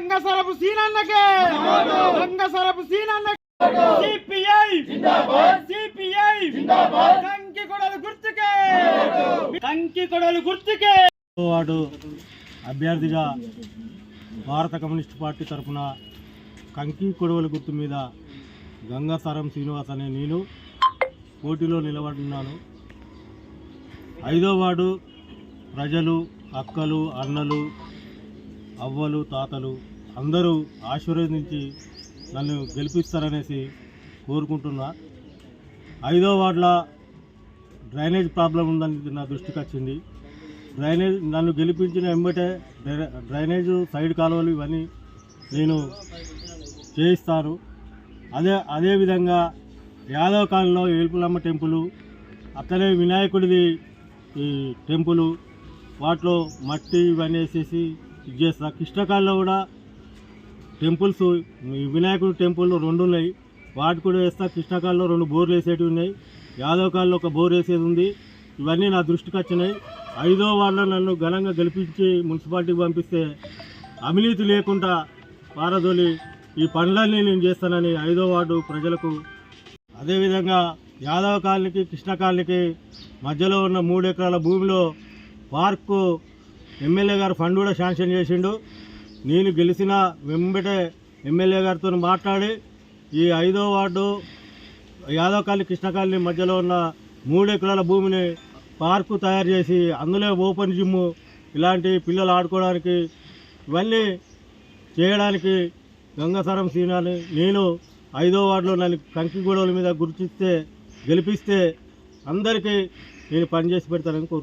గంగసరపు సీనన్నకే గంగసరపు సీనన్నకే CPI జిందాబాద్ CPI జిందాబాద్ కంకి కొడలు గుర్తుకే వాడు అభ్యర్థిగా భారత కమ్యూనిస్ట్ పార్టీ తరఫున కంకి కొడవల గుర్తు మీద గంగాసారం శ్రీనివాస్ అనే నేను పోటీలో నిలబడుతున్నాను. 5వ వార్డు ప్రజలు, అక్కలు, అన్నలు, అవ్వలు, తాతలు అందరూ ఆశీర్వదించి నన్ను గెలిపిస్తారనేసి కోరుకుంటున్నా. 5వ వార్డులో డ్రైనేజ్ ప్రాబ్లం ఉందని నా దృష్టికి వచ్చింది. నన్ను గెలిపించిన వెంబటే డ్రైనేజ్ సైడ్ కాలువలు ఇవన్నీ నేను చేయిస్తాను. అదేవిధంగా యాదవ కాలంలో ఏల్పులమ్మ టెంపుల్, అక్కడే వినాయకుడిది ఈ టెంపుల్, వాటిలో మట్టి ఇవన్నీ వేసేసి ఇది చేస్తా. కృష్ణకాలలో కూడా టెంపుల్స్, వినాయకుడి టెంపుల్ 2 ఉన్నాయి, వాటి కూడా వేస్తా. కృష్ణకాలలో 2 బోర్లు వేసేటివి ఉన్నాయి, యాదవ కాలంలో 1 బోర్ వేసేది ఉంది. ఇవన్నీ నా దృష్టికి వచ్చినాయి. 5వ వార్డులో నన్ను ఘనంగా గెలిపించి మున్సిపాలిటీకి పంపిస్తే అవినీతి లేకుండా పారదోలి ఈ పనులన్నీ నేను చేస్తానని 5వ వార్డు ప్రజలకు, అదేవిధంగా యాదవ కాలనీకి, కృష్ణ కాలనీకి మధ్యలో ఉన్న 3 ఎకరాల భూమిలో పార్కు ఎమ్మెల్యే గారు ఫండ్ కూడా శాంక్షన్ చేసిండు. నేను గెలిచిన వెంబటే ఎమ్మెల్యే గారితో మాట్లాడి ఈ 5వ ward Yadava colony, Krishna colony మధ్యలో ఉన్న 3 ఎకరాల భూమిని పార్కు తయారు చేసి అందులో ఓపెన్ జిమ్ ఇలాంటి పిల్లలు ఆడుకోవడానికి ఇవన్నీ చేయడానికి గంగాసారం సీనాని నేను 5వ వార్డులో నన్ను కంకి గొడవల మీద గుర్తిస్తే గెలిపిస్తే అందరికీ నేను పనిచేసి పెడతానని కోరుకుంటున్నాను.